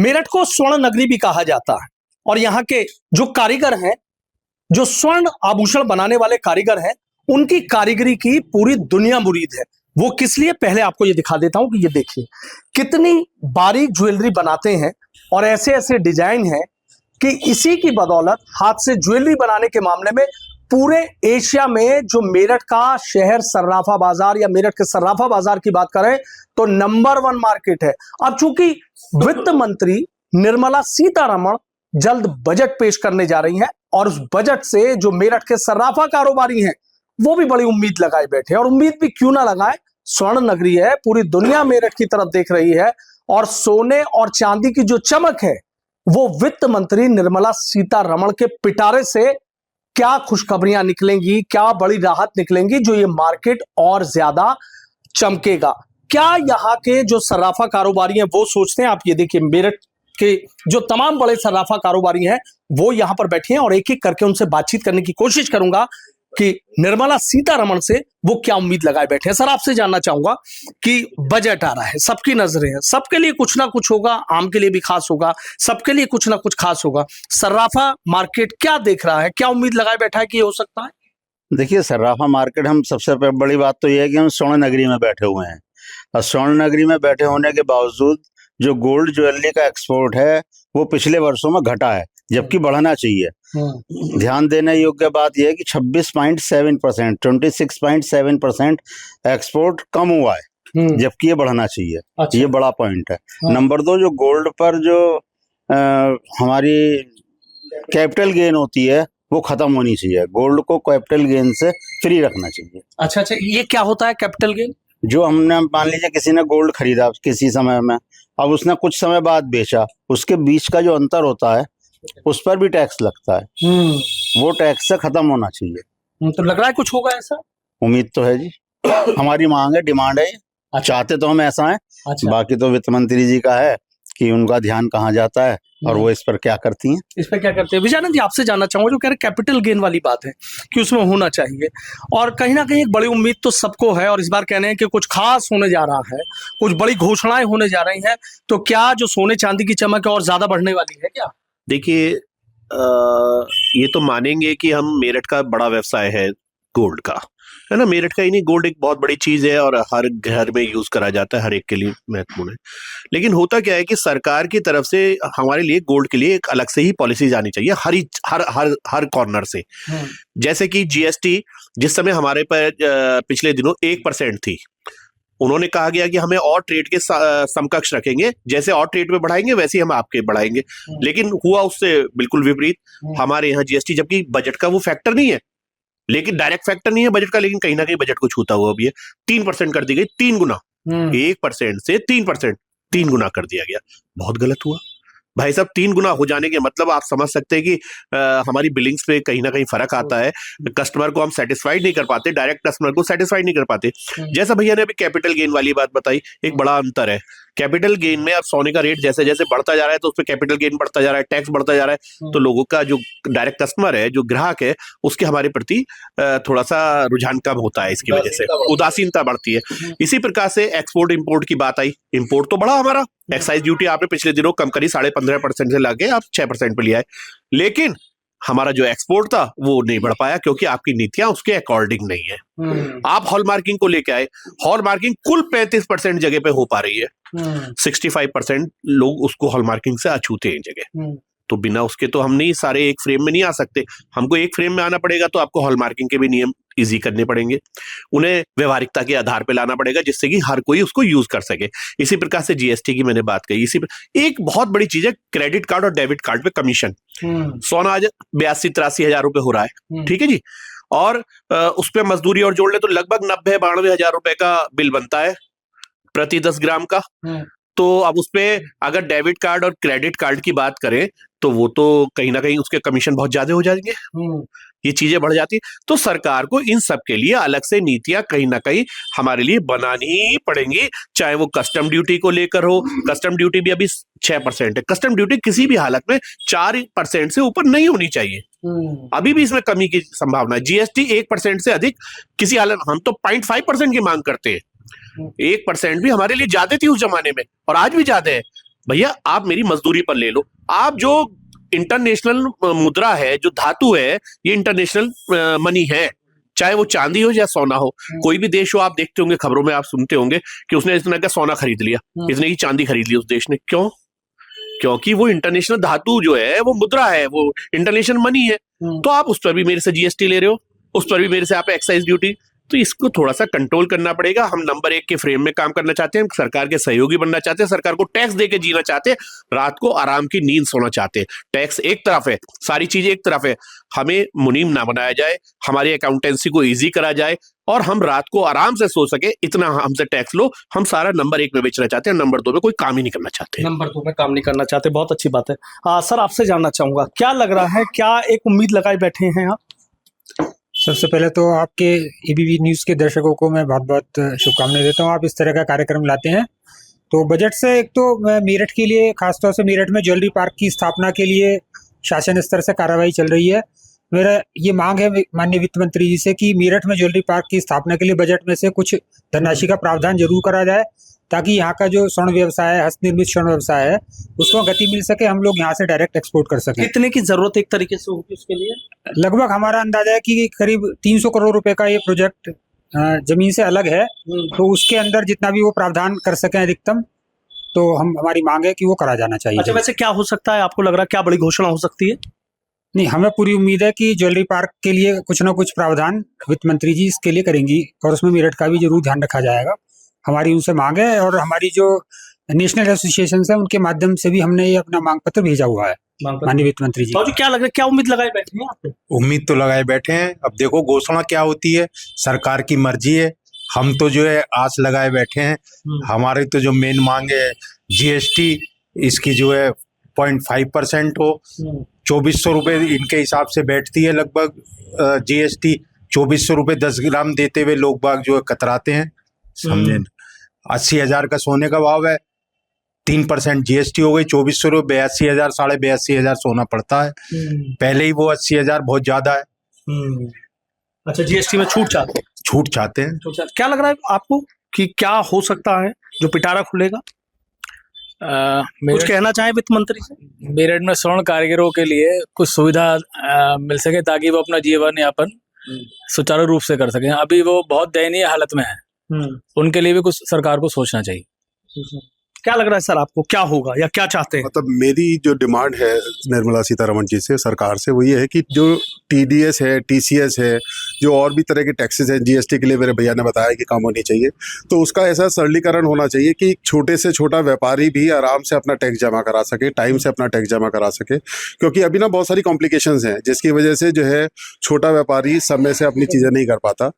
मेरठ को स्वर्ण नगरी भी कहा जाता है और यहाँ के जो कारीगर हैं, जो स्वर्ण आभूषण बनाने वाले कारीगर हैं, उनकी कारीगरी की पूरी दुनिया मुरीद है। वो किस लिए, पहले आपको ये दिखा देता हूं कि ये देखिए कितनी बारीक ज्वेलरी बनाते हैं और ऐसे ऐसे डिजाइन हैं कि इसी की बदौलत हाथ से ज्वेलरी बनाने के मामले में पूरे एशिया में जो मेरठ का शहर सर्राफा बाजार या मेरठ के सर्राफा बाजार की बात करें तो नंबर 1 मार्केट है। अब चूंकि वित्त मंत्री निर्मला सीतारमण जल्द बजट पेश करने जा रही हैं और उस बजट से जो मेरठ के सर्राफा कारोबारी हैं वो भी बड़ी उम्मीद लगाए बैठे, और उम्मीद भी क्यों ना लगाए, स्वर्ण नगरी है, पूरी दुनिया मेरठ की तरफ देख रही है और सोने और चांदी की जो चमक है वो वित्त मंत्री निर्मला सीतारमण के पिटारे से क्या खुशखबरियां निकलेंगी, क्या बड़ी राहत निकलेंगी जो ये मार्केट और ज्यादा चमकेगा। क्या यहाँ के जो सर्राफा कारोबारी हैं वो सोचते हैं? आप ये देखिए मेरठ के जो तमाम बड़े सर्राफा कारोबारी हैं वो यहाँ पर बैठे हैं और एक एक करके उनसे बातचीत करने की कोशिश करूंगा कि निर्मला सीतारमण से वो क्या उम्मीद लगाए बैठे हैं। सर, आपसे जानना चाहूंगा कि बजट आ रहा है, सबकी नजरें हैं, सबके लिए कुछ ना कुछ होगा, आम के लिए भी खास होगा, सबके लिए कुछ ना कुछ खास होगा। सर्राफा मार्केट क्या देख रहा है, क्या उम्मीद लगाए बैठा है कि ये हो सकता है? देखिए, सर्राफा मार्केट, हम सबसे बड़ी बात तो ये है कि हम स्वर्ण नगरी में बैठे हुए हैं और स्वर्ण नगरी में बैठे होने के बावजूद जो गोल्ड ज्वेलरी का एक्सपोर्ट है वो पिछले वर्षों में घटा है, जबकि बढ़ना चाहिए। ध्यान देने योग्य बात यह है कि 26.7%, 26.7% एक्सपोर्ट कम हुआ है, जबकि ये बढ़ना चाहिए। अच्छा। ये बड़ा पॉइंट है। नंबर 2, जो गोल्ड पर जो हमारी कैपिटल गेन होती है वो खत्म होनी चाहिए। गोल्ड को कैपिटल गेन से फ्री रखना चाहिए। अच्छा, ये क्या होता है कैपिटल गेन? जो हमने, मान लीजिए किसी ने गोल्ड खरीदा किसी समय में, अब उसने कुछ समय बाद बेचा, उसके बीच का जो अंतर होता है उस पर भी टैक्स लगता है। वो टैक्स से खत्म होना चाहिए। तो लग रहा है कुछ होगा ऐसा? उम्मीद तो है जी। हमारी मांग है, डिमांड है। अच्छा। चाहते तो हम ऐसा है। अच्छा। बाकी तो वित्त मंत्री जी का है कि उनका ध्यान कहाँ जाता है और वो इस पर क्या करती हैं। इस पर क्या करते हैं? विजयानंद जी, आपसे जानना चाहूंगा, जो कह रहे कैपिटल गेन वाली बात है कि उसमें होना चाहिए, और कहीं ना कहीं एक बड़ी उम्मीद तो सबको है और इस बार कहने हैं कि कुछ खास होने जा रहा है, कुछ बड़ी घोषणाएं होने जा रही हैं, तो क्या जो सोने चांदी की चमक है और ज्यादा बढ़ने वाली है क्या? देखिए, ये तो मानेंगे कि हम, मेरठ का बड़ा व्यवसाय है गोल्ड का, है ना। मेरठ का ही नहीं, गोल्ड एक बहुत बड़ी चीज है और हर घर में यूज करा जाता है, हर एक के लिए महत्वपूर्ण है। लेकिन होता क्या है कि सरकार की तरफ से हमारे लिए गोल्ड के लिए एक अलग से ही पॉलिसीज आनी चाहिए, हर कॉर्नर से। जैसे कि जीएसटी जिस समय हमारे पर पिछले दिनों 1% थी, उन्होंने कहा गया कि हमें और ट्रेड के समकक्ष रखेंगे, जैसे और ट्रेड में बढ़ाएंगे वैसे ही हम आपके बढ़ाएंगे। लेकिन हुआ उससे बिल्कुल विपरीत। हमारे यहाँ जीएसटी, जबकि बजट का वो फैक्टर नहीं है, लेकिन डायरेक्ट फैक्टर नहीं है बजट का, लेकिन कहीं ना कहीं बजट को छूता हुआ भी है, 3% कर दी गई, 3 गुना। 1% से 3%, 3 गुना कर दिया गया। बहुत गलत हुआ भाई साहब। 3 गुना हो जाने के मतलब आप समझ सकते हैं कि हमारी बिलिंग्स पे कहीं ना कहीं फर्क आता है। कस्टमर को हम सेटिस्फाइड नहीं कर पाते, डायरेक्ट कस्टमर को सेटिस्फाइड नहीं कर पाते। जैसा भैया ने अभी कैपिटल गेन वाली बात बताई, एक बड़ा अंतर है कैपिटल गेन में। अब सोने का रेट जैसे जैसे बढ़ता जा रहा है तो उस पर कैपिटल गेन बढ़ता जा रहा है, टैक्स बढ़ता जा रहा है, तो लोगों का जो डायरेक्ट कस्टमर है, जो ग्राहक है, उसके हमारे प्रति थोड़ा सा रुझान कम होता है, इसकी वजह से उदासीनता बढ़ती है। इसी प्रकार से एक्सपोर्ट इंपोर्ट की बात आई, इंपोर्ट तो बढ़ा हमारा। एक्साइज ड्यूटी आपने पिछले दिनों कम करी, 15.5% से लाके आप 6% पे लिया है, लेकिन हमारा जो एक्सपोर्ट था वो नहीं बढ़ पाया क्योंकि आपकी नीतियां उसके अकॉर्डिंग नहीं है। आप हॉलमार्किंग को लेके आए, हॉलमार्किंग कुल 35% जगह पे हो पा रही है, 65% लोग उसको हॉलमार्किंग से अछूते हैं जगह। तो बिना उसके तो हम नहीं, सारे एक फ्रेम में नहीं आ सकते। हमको एक फ्रेम में आना पड़ेगा तो आपको हॉलमार्किंग के भी नियम इजी करने पड़ेंगे, उन्हें व्यवहारिकता के आधार पे लाना पड़ेगा जिससे कि हर कोई उसको यूज कर सके। इसी प्रकार से जीएसटी की मैंने बात कही। एक बहुत बड़ी चीज है क्रेडिट कार्ड और डेबिट कार्ड पे कमीशन। सोना आज 82-83 हजार रुपए हो रहा है, ठीक है जी, और उस पर मजदूरी और जोड़ ले तो लगभग 90-92 हजार रुपए का बिल बनता है प्रति 10 ग्राम का। तो अब उस पे अगर डेबिट कार्ड और क्रेडिट कार्ड की बात करें तो वो तो कहीं ना कहीं उसके कमीशन बहुत ज्यादा हो जाएंगे, ये चीजें बढ़ जाती। तो सरकार को इन सब के लिए अलग से नीतियां कहीं ना कहीं हमारे लिए बनानी ही पड़ेंगी, चाहे वो कस्टम ड्यूटी को लेकर हो। कस्टम ड्यूटी भी अभी 6% है। कस्टम ड्यूटी किसी भी हालत में 4% से ऊपर नहीं होनी चाहिए, अभी भी इसमें कमी की संभावना है। जीएसटी 1% से अधिक किसी हालत, हम तो 0.5% की मांग करते हैं। 1% भी हमारे लिए ज्यादा थी उस जमाने में और आज भी ज्यादा है। भैया आप मेरी मजदूरी पर ले लो। आप जो इंटरनेशनल मुद्रा है, जो धातु है, ये इंटरनेशनल मनी है, चाहे वो चांदी हो या सोना हो। कोई भी देश हो, आप देखते होंगे, खबरों में आप सुनते होंगे कि उसने इतना का सोना खरीद लिया, इतने की चांदी खरीद ली उस देश ने। क्यों? क्योंकि वो इंटरनेशनल धातु जो है वो मुद्रा है, वो इंटरनेशनल मनी है। तो आप उस पर भी मेरे से जीएसटी ले रहे हो, उस पर भी मेरे से आप एक्साइज ड्यूटी। तो इसको थोड़ा सा कंट्रोल करना पड़ेगा। हम नंबर 1 के फ्रेम में काम करना चाहते हैं, सरकार के सहयोगी बनना चाहते हैं, सरकार को टैक्स देके जीना चाहते हैं, रात को आराम की नींद सोना चाहते हैं। टैक्स एक तरफ है, सारी चीजें एक तरफ है। हमें मुनीम ना बनाया जाए, हमारी अकाउंटेंसी को इजी करा जाए और हम रात को आराम से सो सके, इतना हमसे टैक्स लो। हम सारा नंबर 1 में बेचना चाहते हैं, नंबर 2 में कोई काम ही नहीं करना चाहते। नंबर 2 में काम नहीं करना चाहते, बहुत अच्छी बात है। सर आपसे जानना चाहूंगा, क्या लग रहा है, क्या एक उम्मीद लगाए बैठे हैं आप? सबसे पहले तो आपके एबीपी न्यूज़ के दर्शकों को मैं बहुत बहुत शुभकामनाएं देता हूं। आप इस तरह का कार्यक्रम लाते हैं तो बजट से एक तो मेरठ के लिए, खासतौर से मेरठ में ज्वेलरी पार्क की स्थापना के लिए शासन स्तर से कार्रवाई चल रही है। मेरा ये मांग है माननीय वित्त मंत्री जी से कि मेरठ में ज्वेलरी पार्क की स्थापना के लिए बजट में से कुछ धनराशि का प्रावधान जरूर करा जाए, ताकि यहाँ का जो स्वर्ण व्यवसाय है, हस्तनिर्मित स्वर्ण व्यवसाय है, उसको गति मिल सके, हम लोग यहाँ से डायरेक्ट एक्सपोर्ट कर सकें। कितने की जरूरत एक तरीके से होगी उसके लिए? लगभग हमारा अंदाजा है कि करीब 300 करोड़ रुपए का ये प्रोजेक्ट जमीन से अलग है, तो उसके अंदर जितना भी वो प्रावधान कर सकें अधिकतम, तो हमारी मांग है कि वो करा जाना चाहिए। अच्छा, वैसे क्या हो सकता है, आपको लग रहा है क्या बड़ी घोषणा हो सकती है? नहीं, हमें पूरी उम्मीद है कि ज्वेलरी पार्क के लिए कुछ ना कुछ प्रावधान वित्त मंत्री जी इसके लिए करेंगी और उसमें मेरठ का भी जरूर ध्यान रखा जाएगा। हमारी उनसे मांग है और हमारी जो नेशनल एसोसिएशन है उनके माध्यम से भी हमने ये अपना मांग पत्र भेजा हुआ है माननीय वित्त मंत्री जी। तो क्या लग रहा है, क्या उम्मीद लगाए बैठे हैं आप? उम्मीद तो लगाए बैठे हैं, अब देखो घोषणा क्या होती है, सरकार की मर्जी है। हम तो जो है आस लगाए बैठे हैं। हमारी तो जो मेन मांग है जीएसटी, इसकी जो है 0.5% हो। 2400 रुपये इनके हिसाब से बैठती है लगभग जीएसटी। 2400 रुपये 10 ग्राम देते हुए लोग बाग जो है कतराते हैं, समझे। 80,000 का सोने का भाव है, 3% जीएसटी हो गई, 2400 रुपये 82,000, 82,500 सोना पड़ता है। पहले ही वो 80,000 बहुत ज्यादा है। अच्छा, जीएसटी में छूट चाहते हैं? छूट चाहते हैं। क्या लग रहा है आपको कि क्या हो सकता है जो पिटारा खुलेगा? कुछ कहना चाहे वित्त मंत्री से? मेरठ में स्वर्ण कारीगरों के लिए कुछ सुविधा मिल सके ताकि वो अपना जीवन यापन सुचारू रूप से कर सकें। अभी वो बहुत दयनीय हालत में है, उनके लिए भी कुछ सरकार को सोचना चाहिए। क्या लग रहा है सर आपको, क्या होगा या क्या चाहते हैं? मतलब मेरी जो डिमांड है निर्मला सीतारमण जी से, सरकार से, वो ये है कि जो टीडीएस है, टीसीएस है, जो और भी तरह के टैक्सेस हैं, जीएसटी के लिए मेरे भैया ने बताया कि कम होनी चाहिए, तो उसका ऐसा सरलीकरण होना चाहिए कि छोटे से छोटा व्यापारी भी आराम से अपना टैक्स जमा करा सके, टाइम से अपना टैक्स जमा करा सके। क्योंकि अभी ना बहुत सारी कॉम्प्लिकेशंस हैं जिसकी वजह से जो है छोटा व्यापारी समय से अपनी चीज़ें नहीं कर पाता।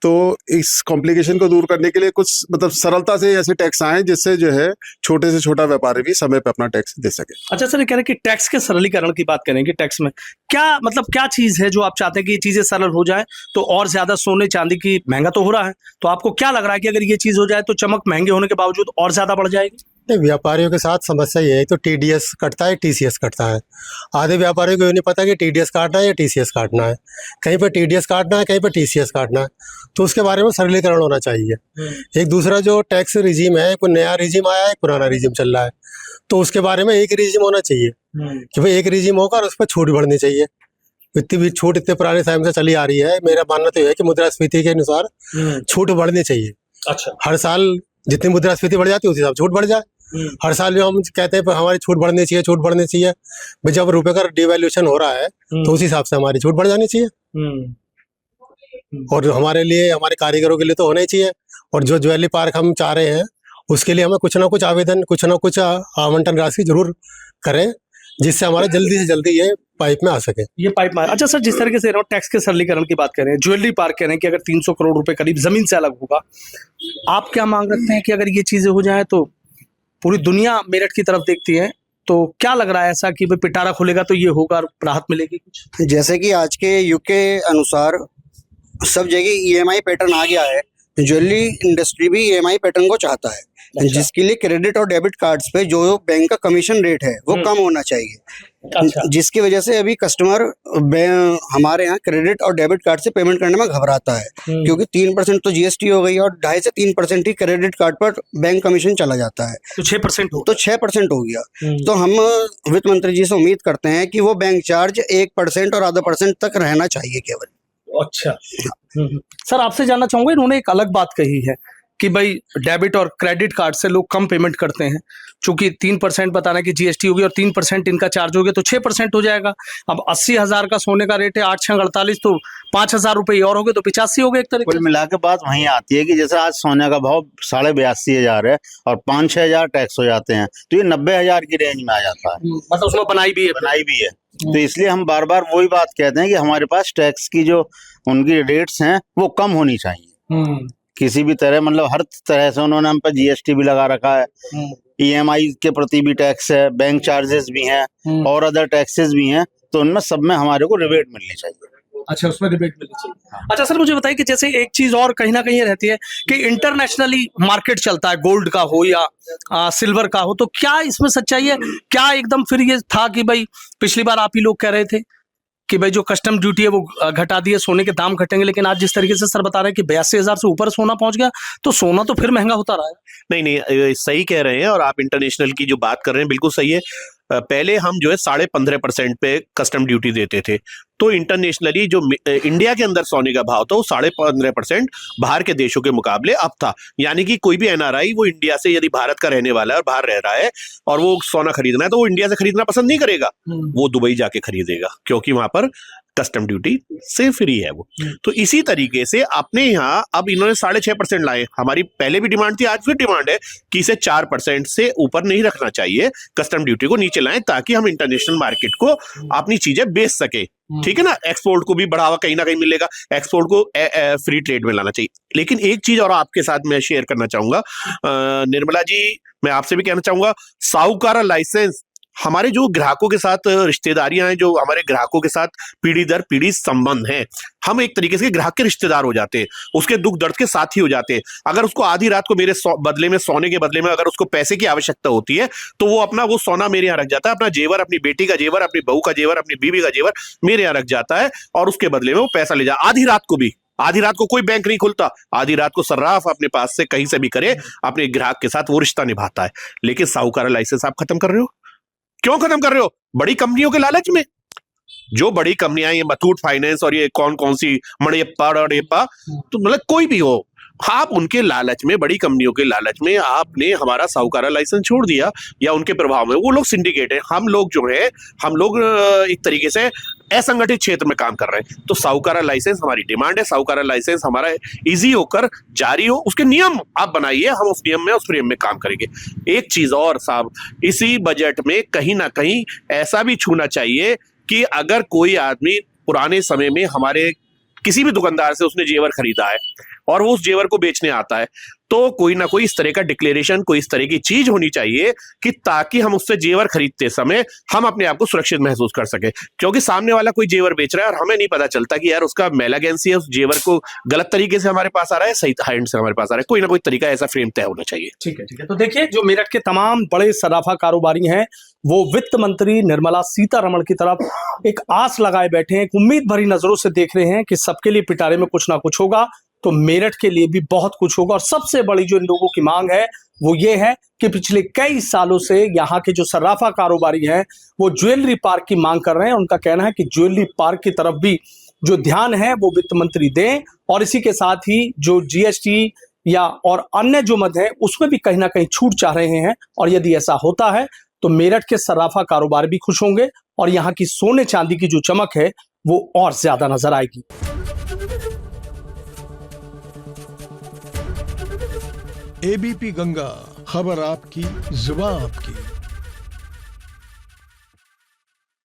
तो इस कॉम्प्लिकेशन को दूर करने के लिए कुछ मतलब सरलता से ऐसे टैक्स आए जिससे जो है छोटे से छोटा व्यापारी भी समय पे अपना टैक्स दे सके। अच्छा सर, ये कह रहे हैं कि टैक्स के सरलीकरण की बात करेंगे। टैक्स में क्या मतलब क्या चीज है जो आप चाहते हैं कि ये चीजें सरल हो जाए? तो और ज्यादा सोने चांदी की महंगा तो हो रहा है, तो आपको क्या लग रहा है कि अगर ये चीज हो जाए तो चमक महंगे होने के बावजूद और ज्यादा बढ़ जाएगी? व्यापारियों के साथ समस्या ये है तो टीडीएस कटता है, टीसीएस कटता है। आधे व्यापारियों को ये नहीं पता कि टीडीएस काटना है या टीसीएस काटना है। कहीं पर टीडीएस काटना है, कहीं पर टीसीएस काटना है। तो उसके बारे में सरलीकरण होना चाहिए। एक दूसरा जो टैक्स रिजीम है, कोई नया रिजीम आया है, पुराना रिजीम चल रहा है, तो उसके बारे में एक रिजीम होना चाहिए कि भाई एक रिजीम होगा और उस पर छूट बढ़नी चाहिए। इतनी भी छूट इतने पुराने टाइम से चली आ रही है। मेरा मानना तो यह है कि मुद्रास्फीति के अनुसार छूट बढ़नी चाहिए। अच्छा, हर साल जितनी मुद्रास्फीति बढ़ जाती है उसी हिसाब छूट बढ़ जाए। हर साल जो हम कहते हैं हमारी छूट बढ़नी चाहिए, छूट बढ़नी चाहिए, भाई जब रुपए का डिवैल्यूएशन हो रहा है तो उस हिसाब से हमारी छूट बढ़ जानी चाहिए। और हमारे लिए, हमारे कारीगरों के लिए तो होना ही चाहिए। और जो ज्वेलरी पार्क हम चाह रहे हैं उसके लिए हमें कुछ ना कुछ आवेदन, कुछ ना कुछ आवंटन राशि जरूर करें जिससे हमारा जल्दी से जल्दी ये पाइप में आ सके। ये पाइप में। अच्छा सर, जिस तरीके से टैक्स के सरलीकरण की बात करें, ज्वेलरी पार्क कह रहे हैं कि अगर 300 करोड़ रुपए करीब जमीन से अलग होगा, आप क्या मांग रखते हैं कि अगर ये चीजें हो जाए तो पूरी दुनिया मेरठ की तरफ देखती है, तो क्या लग रहा है ऐसा कि भाई पिटारा खुलेगा तो ये होगा, राहत मिलेगी कुछ? जैसे कि आज के युग के अनुसार सब जगह ईएमआई पैटर्न आ गया है, ज्वेलरी इंडस्ट्री भी ईएमआई पैटर्न को चाहता है। जिसके लिए क्रेडिट और डेबिट कार्ड्स पे जो बैंक का कमीशन रेट है वो कम होना चाहिए, अच्छा जिसकी वजह से अभी कस्टमर हमारे यहाँ क्रेडिट और डेबिट कार्ड से पेमेंट करने में घबराता है, क्योंकि 3% तो जीएसटी हो गई और 2.5 से 3% ही क्रेडिट कार्ड पर बैंक कमीशन चला जाता है, तो 6% हो तो 6% हो गया। तो हम वित्त मंत्री जी से उम्मीद करते हैं कि वो बैंक चार्ज 1% और आधा % तक रहना चाहिए केवल। अच्छा सर, आपसे जानना चाहूंगा, इन्होंने एक अलग बात कही है कि भाई डेबिट और क्रेडिट कार्ड से लोग कम पेमेंट करते हैं, चूंकि 3% बताना कि जीएसटी होगी और 3% इनका चार्ज हो गया तो 6% हो जाएगा। अब 80,000 का सोने का रेट है, 8×6 = 48, तो 5,000 रुपये और हो गए तो 85 हो गए एक तरीके कुल मिला के बात वहीं आती है कि जैसे आज सोने का भाव 82,500 है और 5-6 हजार टैक्स हो जाते हैं, तो ये 90,000 की रेंज में आ जाता है। मतलब उसमें बनाई भी है। तो इसलिए हम बार बार वही बात कहते हैं कि हमारे पास टैक्स की जो उनकी रेट्स हैं वो कम होनी चाहिए किसी भी तरह, मतलब हर तरह से उन्होंने हम पे जीएसटी भी लगा रखा है, ईएमआई के प्रति भी टैक्स है, बैंक चार्जेस भी हैं और अदर टैक्सेस भी हैं, तो उनमें सब में हमारे को रिबेट मिलनी चाहिए। अच्छा, उसमें रिबेट मिलनी चाहिए। अच्छा सर, मुझे बताइए कि जैसे एक चीज और कहीं ना कहीं रहती है कि इंटरनेशनली मार्केट चलता है, गोल्ड का हो या सिल्वर का हो, तो क्या इसमें सच्चाई है? क्या एकदम फिर ये था कि भाई पिछली बार आप ही लोग कह रहे थे कि भाई जो कस्टम ड्यूटी है वो घटा दिए, सोने के दाम घटेंगे, लेकिन आज जिस तरीके से सर बता रहे हैं कि 82,000 से ऊपर सोना पहुंच गया, तो सोना तो फिर महंगा होता रहा है। नहीं, सही कह रहे हैं, और आप इंटरनेशनल की जो बात कर रहे हैं बिल्कुल सही है। पहले हम जो है 15.5% पे कस्टम ड्यूटी देते थे, तो इंटरनेशनली जो इंडिया के अंदर सोने का भाव था वो 15.5% बाहर के देशों के मुकाबले अब था। यानी कि कोई भी एनआरआई वो इंडिया से यदि भारत का रहने वाला है और बाहर रह रहा है और वो सोना खरीदना है, तो वो इंडिया से खरीदना पसंद नहीं करेगा, वो दुबई जाके खरीदेगा, क्योंकि वहां पर कस्टम ड्यूटी से फ्री है वो। तो इसी तरीके से अपने यहाँ अब इन्होंने 6.5% लाए। हमारी पहले भी डिमांड थी, आज फिर डिमांड है कि इसे 4% से ऊपर नहीं रखना चाहिए, कस्टम ड्यूटी को नीचे लाएं, ताकि हम इंटरनेशनल मार्केट को अपनी चीजें बेच सके। ठीक है ना, एक्सपोर्ट को भी बढ़ावा कहीं ना कहीं मिलेगा, एक्सपोर्ट को फ्री ट्रेड में लाना चाहिए। लेकिन एक चीज और आपके साथ मैं शेयर करना चाहूंगा, निर्मला जी, मैं आपसे भी कहना चाहूंगा, साहूकारा लाइसेंस हमारे जो ग्राहकों के साथ रिश्तेदारियां हैं, जो हमारे ग्राहकों के साथ पीढ़ी दर पीढ़ी संबंध है, हम एक तरीके से ग्राहक के रिश्तेदार हो जाते हैं, उसके दुख दर्द के साथी हो जाते हैं। अगर उसको आधी रात को मेरे बदले में, सोने के बदले में अगर उसको पैसे की आवश्यकता होती है, तो वो अपना वो सोना मेरे यहाँ रख जाता है, अपना जेवर, अपनी बेटी का जेवर, अपनी बहू का जेवर, अपनी बीवी का जेवर मेरे यहाँ रख जाता है, और उसके बदले में वो पैसा ले जाए। आधी रात को भी, आधी रात को कोई बैंक नहीं खुलता, आधी रात को सर्राफ अपने पास से कहीं से भी करे, अपने ग्राहक के साथ वो रिश्ता निभाता है। लेकिन साहूकारा लाइसेंस आप खत्म कर रहे हो। क्यों खत्म कर रहे हो? बड़ी कंपनियों के लालच में। जो बड़ी कंपनियां, ये मुथूट फाइनेंस और ये कौन कौन सी मणियप्पा, तो मतलब कोई भी हो, आप उनके लालच में, बड़ी कंपनियों के लालच में आपने हमारा साहूकारा लाइसेंस छोड़ दिया, या उनके प्रभाव में। वो लोग सिंडिकेट है, हम लोग जो है, हम लोग एक तरीके से असंगठित क्षेत्र में काम कर रहे हैं। तो साहूकारा लाइसेंस हमारी डिमांड है, साहूकारा लाइसेंस हमारा इजी होकर जारी हो, उसके नियम आप बनाइए, हम उस नियम में, उस फ्रेम में काम करेंगे। एक चीज और साहब, इसी बजट में कहीं ना कहीं ऐसा भी छूना चाहिए कि अगर कोई आदमी पुराने समय में हमारे किसी भी दुकानदार से उसने जेवर खरीदा है और वो उस जेवर को बेचने आता है, तो कोई ना कोई इस तरह का डिक्लेरेशन, कोई इस तरह की चीज होनी चाहिए कि ताकि हम उससे जेवर खरीदते समय हम अपने आप को सुरक्षित महसूस कर सके। क्योंकि सामने वाला कोई जेवर बेच रहा है और हमें नहीं पता चलता कि यार उसका मेलागेंसी है, उस जेवर को गलत तरीके से हमारे पास आ रहा है, सही हैंड से हमारे पास आ रहा है, कोई ना कोई तरीका ऐसा फ्रेम तय होना चाहिए। ठीक है। तो देखिए, जो मेरठ के तमाम बड़े सराफा कारोबारी हैं, वो वित्त मंत्री निर्मला सीतारमण की तरफ एक आस लगाए बैठे हैं, एक उम्मीद भरी नजरों से देख रहे हैं कि सबके लिए पिटारे में कुछ ना कुछ होगा, तो मेरठ के लिए भी बहुत कुछ होगा। और सबसे बड़ी जो इन लोगों की मांग है वो ये है कि पिछले कई सालों से यहाँ के जो सर्राफा कारोबारी हैं वो ज्वेलरी पार्क की मांग कर रहे हैं। उनका कहना है कि ज्वेलरी पार्क की तरफ भी जो ध्यान है वो वित्त मंत्री दें, और इसी के साथ ही जो जीएसटी या और अन्य जो मद है उसमें भी कहीं ना कहीं छूट चाह रहे हैं। और यदि ऐसा होता है तो मेरठ के सर्राफा कारोबार भी खुश होंगे और यहाँ की सोने चांदी की जो चमक है वो और ज्यादा नजर आएगी। एबीपी गंगा, खबर आपकी, जुबान आपकी।